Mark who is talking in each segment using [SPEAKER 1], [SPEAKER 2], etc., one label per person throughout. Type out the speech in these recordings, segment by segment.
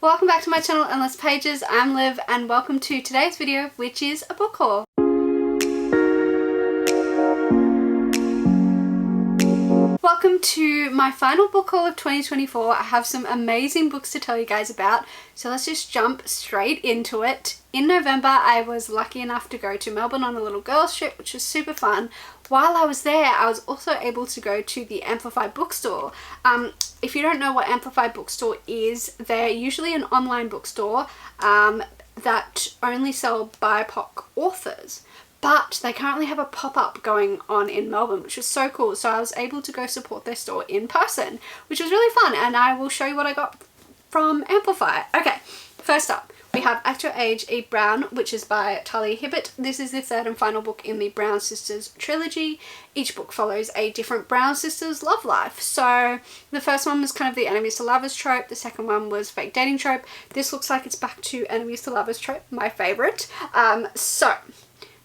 [SPEAKER 1] Welcome back to my channel, Endless Pages. I'm Liv and welcome to today's video, which is a book haul. Welcome to my final book haul of 2024. I have some amazing books to tell you guys about, so let's just jump straight into it. In November, I was lucky enough to go to Melbourne on a little girls trip, which was super fun. While I was there, I was also able to go to the Amplify bookstore. If you don't know what Amplify bookstore is, they're usually an online bookstore that only sell BIPOC authors. But they currently have a pop-up going on in Melbourne, which was so cool. So I was able to go support their store in person, which was really fun. And I will show you what I got from Amplify. Okay, first up, we have At Your Age, Eat Brown, which is by Talia Hibbert. This is the third and final book in the Brown Sisters trilogy. Each book follows a different Brown Sisters love life. So the first one was kind of the enemies to lovers trope. The second one was fake dating trope. This looks like it's back to enemies to lovers trope, my favourite.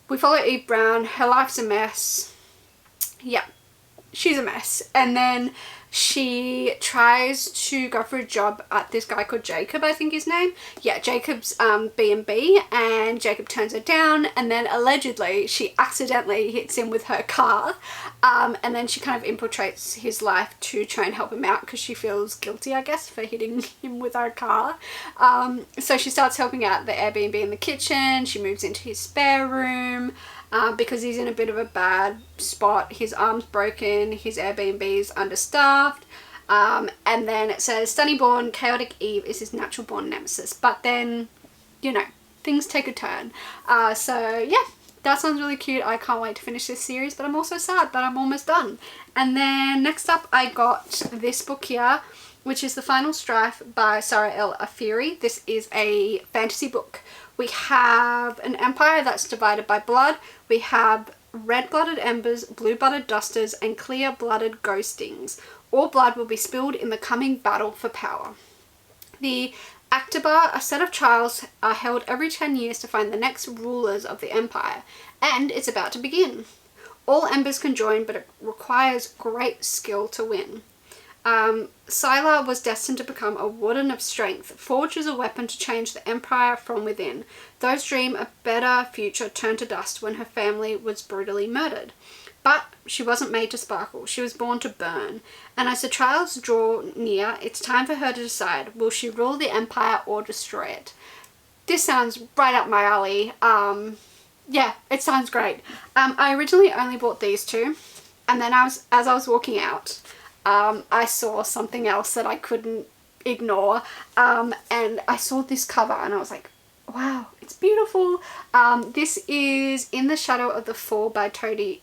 [SPEAKER 1] We follow Eve Brown. Her life's a mess. Yeah, she's a mess. And then she tries to go for a job at this guy called Jacob, I think his name. Yeah, Jacob's B&B, and Jacob turns her down, and then allegedly she accidentally hits him with her car, and then she kind of infiltrates his life to try and help him out because she feels guilty, I guess, for hitting him with her car. So she starts helping out the Airbnb in the kitchen. She moves into his spare room. Because he's in a bit of a bad spot. His arm's broken, his Airbnb's understaffed, and then it says Sunny Born, Chaotic Eve is his natural born nemesis. But then, you know, things take a turn. So yeah, that sounds really cute. I can't wait to finish this series, but I'm also sad that I'm almost done. And then next up I got this book here, which is The Final Strife by Sarah L. Afiri. This is a fantasy book. We have an empire that's divided by blood. We have red-blooded embers, blue-blooded dusters, and clear-blooded ghostings. All blood will be spilled in the coming battle for power. The Aktabar, a set of trials, are held every 10 years to find the next rulers of the empire, and it's about to begin. All embers can join, but it requires great skill to win. Sylar was destined to become a warden of strength, forged as a weapon to change the empire from within. Those dream a better future turned to dust when her family was brutally murdered. But she wasn't made to sparkle, she was born to burn. And as the trials draw near, it's time for her to decide, will she rule the empire or destroy it? This sounds right up my alley. Yeah, it sounds great. I originally only bought these two, and then as I was walking out, I saw something else that I couldn't ignore, and I saw this cover and I was like, wow, it's beautiful. This is In the Shadow of the Fall by Toby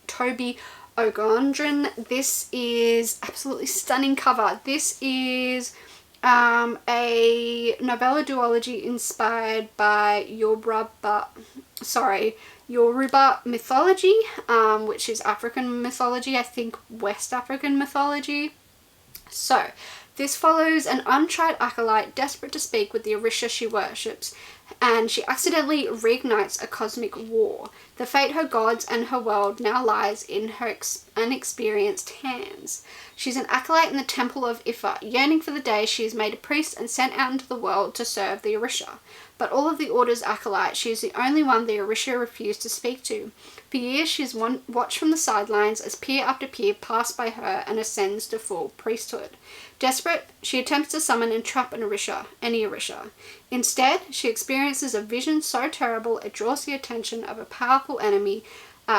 [SPEAKER 1] Ogondrin. This is absolutely stunning cover. This is a novella duology inspired by Yoruba mythology, which is African mythology, I think West African mythology. So this follows an untried acolyte desperate to speak with the Orisha she worships, and she accidentally reignites a cosmic war. The fate her gods and her world now lies in her unexperienced hands. She's an acolyte in the temple of Ifa, yearning for the day she is made a priest and sent out into the world to serve the Orisha. But all of the order's acolytes, she is the only one the Orisha refuse to speak to. For years she has watched from the sidelines as peer after peer pass by her and ascends to full priesthood. Desperate, she attempts to summon and trap any Orisha. Instead, she experiences a vision so terrible it draws the attention of a powerful enemy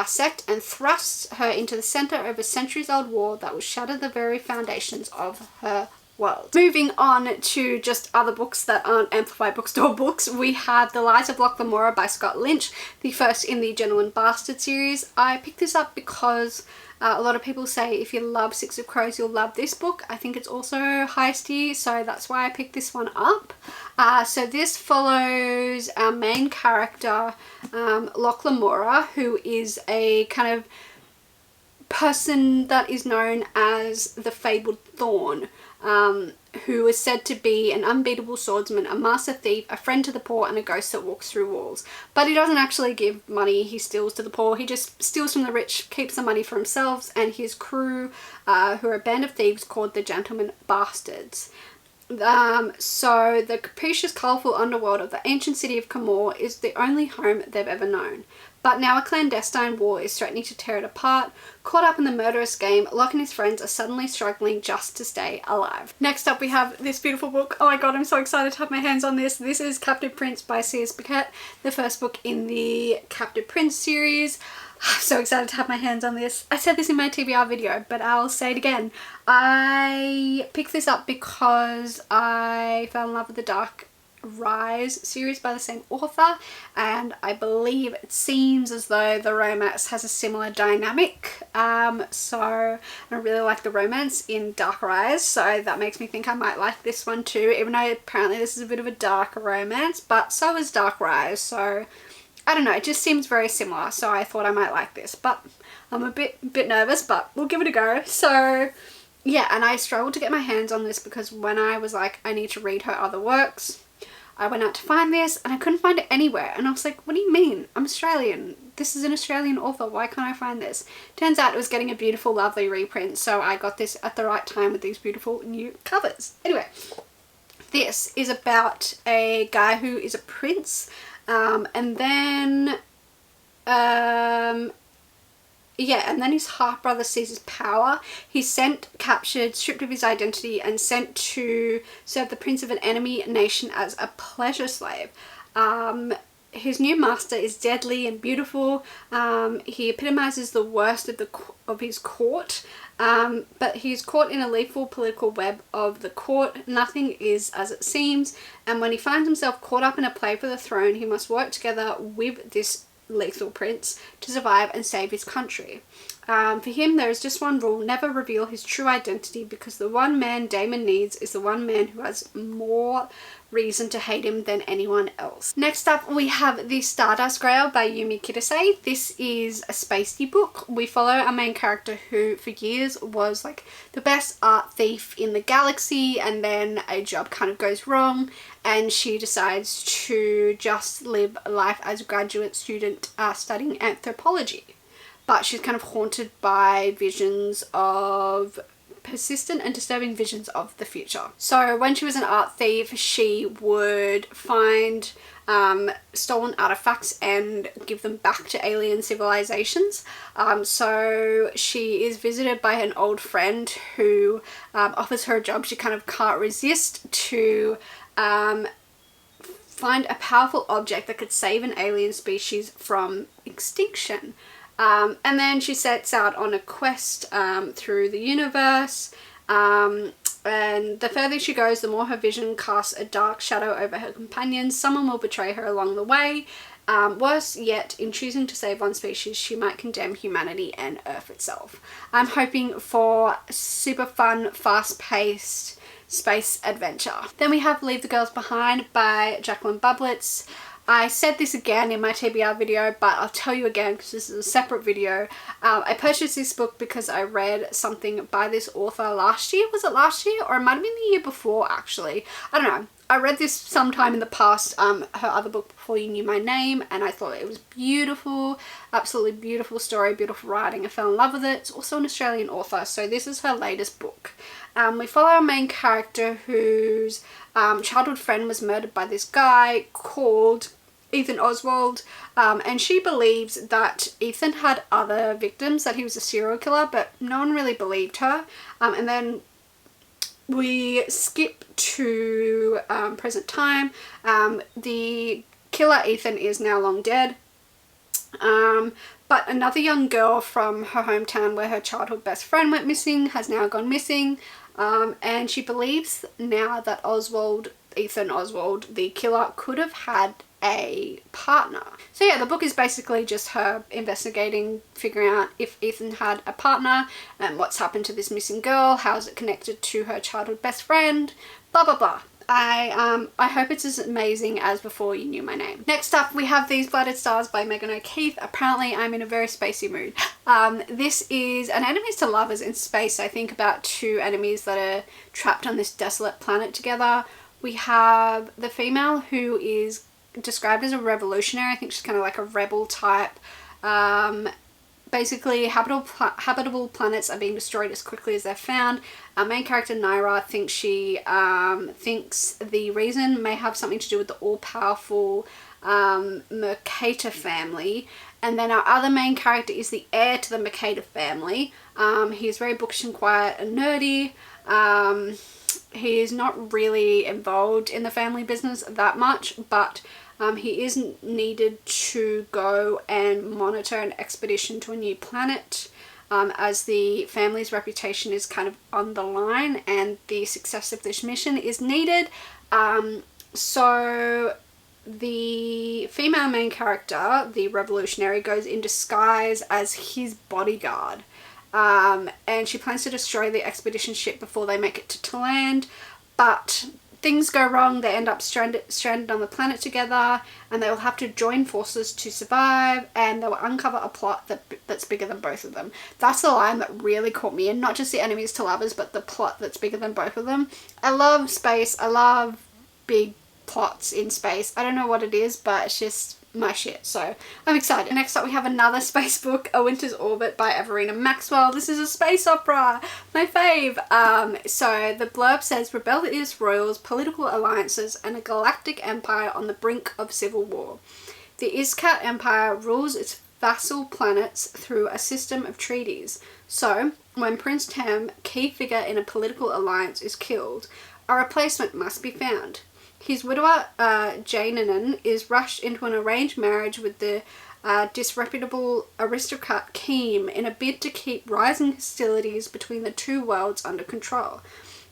[SPEAKER 1] sect and thrusts her into the center of a centuries-old war that will shatter the very foundations of her world. Moving on to just other books that aren't Amplify Bookstore books, we have The Lies of Locke Lamora by Scott Lynch, the first in the Gentleman Bastard series. I picked this up because a lot of people say if you love Six of Crows, you'll love this book. I think it's also heisty, so that's why I picked this one up. So this follows our main character, Locke Lamora, who is a kind of person that is known as the Fabled Thorn, who is said to be an unbeatable swordsman, a master thief, a friend to the poor, and a ghost that walks through walls. But he doesn't actually give money, he steals to the poor. He just steals from the rich, keeps the money for himself and his crew, who are a band of thieves called the Gentleman Bastards. So the capricious, colourful underworld of the ancient city of Camor is the only home they've ever known. But now a clandestine war is threatening to tear it apart. Caught up in the murderous game, Locke and his friends are suddenly struggling just to stay alive. Next up we have this beautiful book. Oh my god, I'm so excited to have my hands on this. This is Captive Prince by C.S. Beckett, the first book in the Captive Prince series. I'm so excited to have my hands on this. I said this in my TBR video, but I'll say it again. I picked this up because I fell in love with the Dark Rise series by the same author, and I believe it seems as though the romance has a similar dynamic. So I really like the romance in Dark Rise, so that makes me think I might like this one too, even though apparently this is a bit of a darker romance, but so is Dark Rise, so I don't know, it just seems very similar, so I thought I might like this, but I'm a bit nervous, but we'll give it a go. So yeah, and I struggled to get my hands on this because when I was like, I need to read her other works, I went out to find this and I couldn't find it anywhere, and I was like, what do you mean? I'm Australian. This is an Australian author. Why can't I find this? Turns out it was getting a beautiful, lovely reprint, so I got this at the right time with these beautiful new covers. Anyway, this is about a guy who is a prince, and then his half-brother seizes power. He's sent, captured, stripped of his identity, and sent to serve the prince of an enemy nation as a pleasure slave. His new master is deadly and beautiful. He epitomizes the worst of his court, but he's caught in a lethal political web of the court. Nothing is as it seems, and when he finds himself caught up in a play for the throne, he must work together with this lethal prince to survive and save his country. For him, there is just one rule: never reveal his true identity, because the one man Damon needs is the one man who has more reason to hate him than anyone else. Next up we have The Stardust Grail by Yumi Kitase. This is a spacey book. We follow our main character who for years was like the best art thief in the galaxy, and then a job kind of goes wrong and she decides to just live life as a graduate student studying anthropology. But she's kind of haunted by visions of persistent and disturbing visions of the future. So when she was an art thief, she would find stolen artifacts and give them back to alien civilizations. So she is visited by an old friend who offers her a job she kind of can't resist to find a powerful object that could save an alien species from extinction. And then she sets out on a quest through the universe, and the further she goes, the more her vision casts a dark shadow over her companions. Someone will betray her along the way. Worse yet, in choosing to save one species, she might condemn humanity and Earth itself. I'm hoping for super fun, fast-paced space adventure. Then we have Leave the Girls Behind by Jacqueline Bublitz. I said this again in my TBR video, but I'll tell you again because this is a separate video. I purchased this book because I read something by this author last year. Was it last year? Or it might have been the year before, actually. I don't know. I read this sometime in the past, her other book, Before You Knew My Name, and I thought it was beautiful. Absolutely beautiful story, beautiful writing. I fell in love with it. It's also an Australian author, so this is her latest book. We follow our main character whose childhood friend was murdered by this guy called Ethan Oswald, and she believes that Ethan had other victims, that he was a serial killer, but no one really believed her. And then we skip to present time. The killer Ethan is now long dead, but another young girl from her hometown where her childhood best friend went missing has now gone missing, and she believes now that Ethan Oswald, the killer, could have had a partner. So yeah, the book is basically just her investigating, figuring out if Ethan had a partner and what's happened to this missing girl, how is it connected to her childhood best friend, blah blah blah. I hope it's as amazing as Before You Knew My Name. Next up we have These Blooded Stars by Megan O'Keefe. Apparently I'm in a very spacey mood. This is an enemies to lovers in space. I think about two enemies that are trapped on this desolate planet together. We have the female who is described as a revolutionary. I think she's kind of like a rebel type Basically, habitable planets are being destroyed as quickly as they're found. Our main character, Naira, thinks the reason may have something to do with the all-powerful Mercator family. And then our other main character is the heir to the Mercator family. He is very bookish and quiet and nerdy. He is not really involved in the family business that much, but he is needed to go and monitor an expedition to a new planet, as the family's reputation is kind of on the line and the success of this mission is needed. So the female main character, the revolutionary, goes in disguise as his bodyguard. And she plans to destroy the expedition ship before they make it to land, but things go wrong. They end up stranded on the planet together, and they will have to join forces to survive, and they will uncover a plot that's bigger than both of them. That's the line that really caught me, and not just the enemies to lovers, but the plot that's bigger than both of them. I love space. I love big plots in space. I don't know what it is, but it's just my shit, so I'm excited. Next up we have another space book, A Winter's Orbit by Everina Maxwell. This is a space opera, my fave. So the blurb says, rebellious royals, political alliances, and a galactic empire on the brink of civil war. The Iskat Empire rules its vassal planets through a system of treaties. So when Prince Tam, key figure in a political alliance, is killed, a replacement must be found. His widower, Jainanen, is rushed into an arranged marriage with the disreputable aristocrat Keem in a bid to keep rising hostilities between the two worlds under control.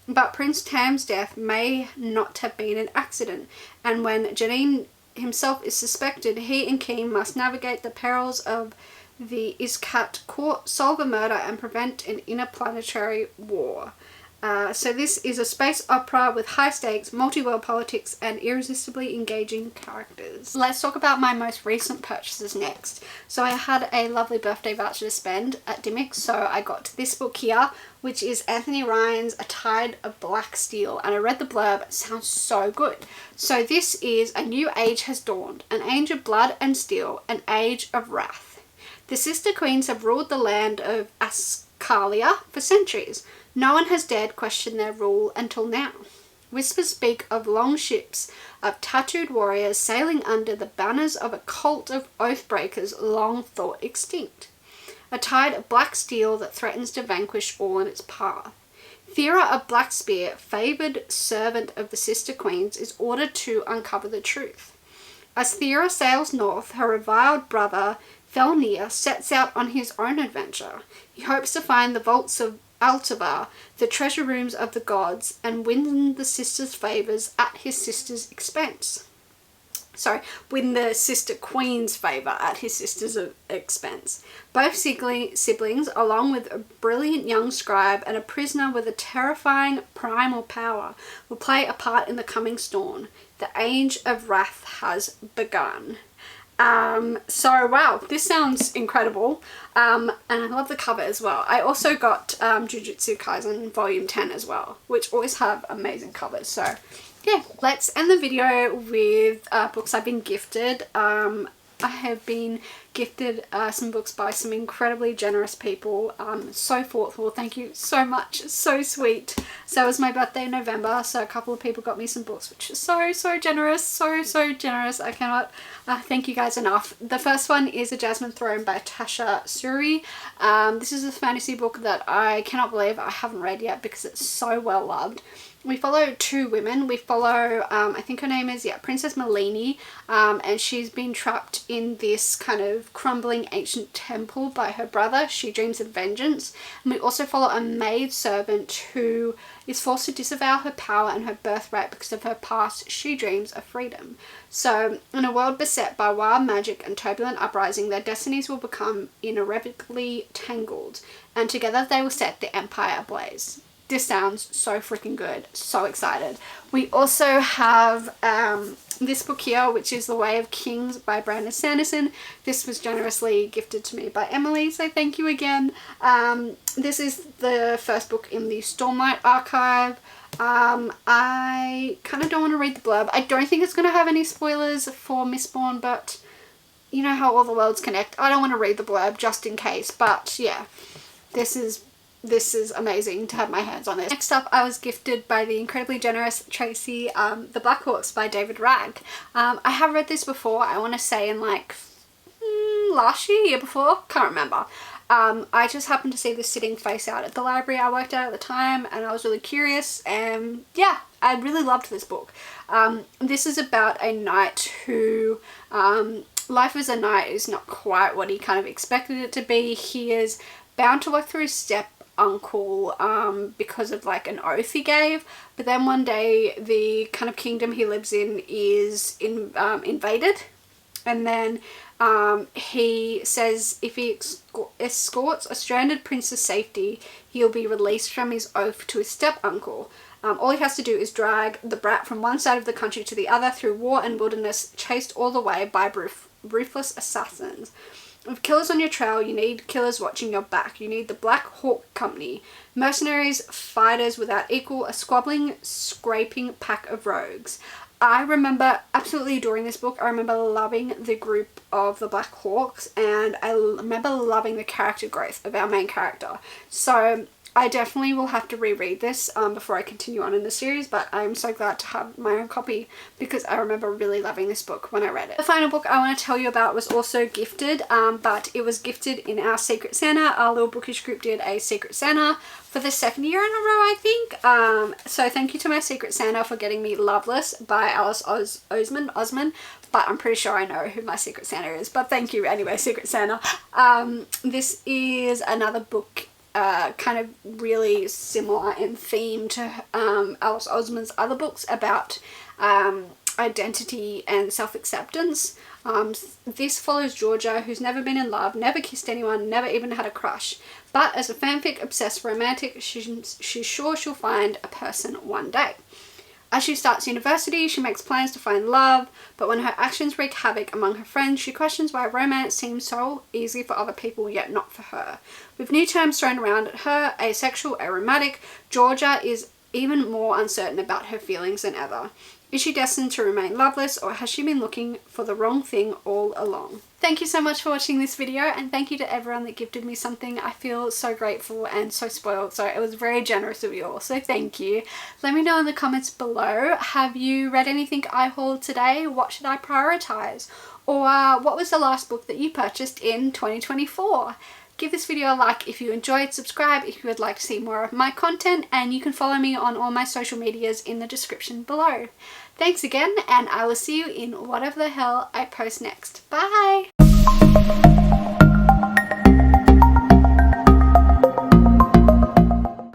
[SPEAKER 1] But Prince Tam's death may not have been an accident, and when Janine himself is suspected, he and Keem must navigate the perils of the Iskat court, solve a murder, and prevent an interplanetary war. So this is a space opera with high stakes, multi-world politics, and irresistibly engaging characters. Let's talk about my most recent purchases next. So I had a lovely birthday voucher to spend at Dymocks, so I got this book here, which is Anthony Ryan's A Tide of Black Steel, and I read the blurb. It sounds so good. So this is: a new age has dawned, an age of blood and steel, an age of wrath. The sister queens have ruled the land of Ascalia for centuries. No one has dared question their rule until now. Whispers speak of long ships of tattooed warriors sailing under the banners of a cult of oathbreakers long thought extinct. A tide of black steel that threatens to vanquish all in its path. Thera of Blackspear, favoured servant of the sister queens, is ordered to uncover the truth. As Thera sails north, her reviled brother Felnir sets out on his own adventure. He hopes to find the vaults of Altavar, the treasure rooms of the gods, and win the sister's favours at his sister's expense. Win the sister queen's favour at his sister's expense. Both siblings, along with a brilliant young scribe and a prisoner with a terrifying primal power, will play a part in the coming storm. The Age of Wrath has begun. So wow, this sounds incredible, and I love the cover as well. I also got Jujutsu Kaisen Volume 10 as well, which always have amazing covers. So yeah, let's end the video with books I've been gifted. I have been gifted some books by some incredibly generous people. So thoughtful. Thank you so much. So sweet. So it was my birthday in November, so a couple of people got me some books, which is so generous. So generous. I cannot thank you guys enough. The first one is A Jasmine Throne by Tasha Suri. This is a fantasy book that I cannot believe I haven't read yet because it's so well loved. We follow two women. We follow, I think her name is, Princess Malini, and she's been trapped in this kind of crumbling ancient temple by her brother. She dreams of vengeance. And we also follow a maid servant who is forced to disavow her power and her birthright because of her past. She dreams of freedom. So, in a world beset by wild magic and turbulent uprising, their destinies will become irrevocably tangled, and together they will set the empire ablaze. This sounds so freaking good. So excited. We also have this book here, which is The Way of Kings by Brandon Sanderson. This was generously gifted to me by Emily, so thank you again. This is the first book in the Stormlight archive. I kind of don't want to read the blurb. I don't think it's going to have any spoilers for Mistborn, but you know how all the worlds connect. I don't want to read the blurb just in case, but yeah, this is amazing to have my hands on this. Next up, I was gifted by the incredibly generous Tracy, The Black Hawks by David Ragg. I have read this before, I want to say in like last year before, can't remember. I just happened to see this sitting face out at the library I worked at the time, and I was really curious, and yeah, I really loved this book. This is about a knight who, life as a knight is not quite what he kind of expected it to be. He is bound to work through his step uncle because of like an oath he gave, but then one day the kind of kingdom he lives in is invaded, and then he says if he escorts a stranded prince to safety, he'll be released from his oath to his step uncle. All he has to do is drag the brat from one side of the country to the other through war and wilderness, chased all the way by ruthless assassins. With killers on your trail, you need killers watching your back. You need the Black Hawk Company. Mercenaries, fighters without equal, a squabbling, scraping pack of rogues. I remember absolutely adoring this book. I remember loving the group of the Black Hawks, and I remember loving the character growth of our main character. So I definitely will have to reread this before I continue on in the series, but I'm so glad to have my own copy because I remember really loving this book when I read it. The final book I want to tell you about was also gifted, but it was gifted in our Secret Santa. Our little bookish group did a Secret Santa for the second year in a row, I think. So thank you to my Secret Santa for getting me Loveless by Alice Osman, but I'm pretty sure I know who my Secret Santa is, but thank you anyway, Secret Santa. This is another book kind of really similar in theme to Alice Osman's other books about identity and self-acceptance. This follows Georgia, who's never been in love, never kissed anyone, never even had a crush, but as a fanfic obsessed romantic, she's sure she'll find a person one day. As she starts university, she makes plans to find love, but when her actions wreak havoc among her friends, she questions why romance seems so easy for other people yet not for her. With new terms thrown around at her, asexual, aromantic, Georgia is even more uncertain about her feelings than ever. Is she destined to remain loveless, or has she been looking for the wrong thing all along? Thank you so much for watching this video, and thank you to everyone that gifted me something. I feel so grateful and so spoiled, so it was very generous of you all, so thank you. Let me know in the comments below, have you read anything I hauled today? What should I prioritize? Or what was the last book that you purchased in 2024? Give this video a like if you enjoyed, subscribe if you would like to see more of my content, and you can follow me on all my social medias in the description below. Thanks again, and I will see you in whatever the hell I post next. Bye!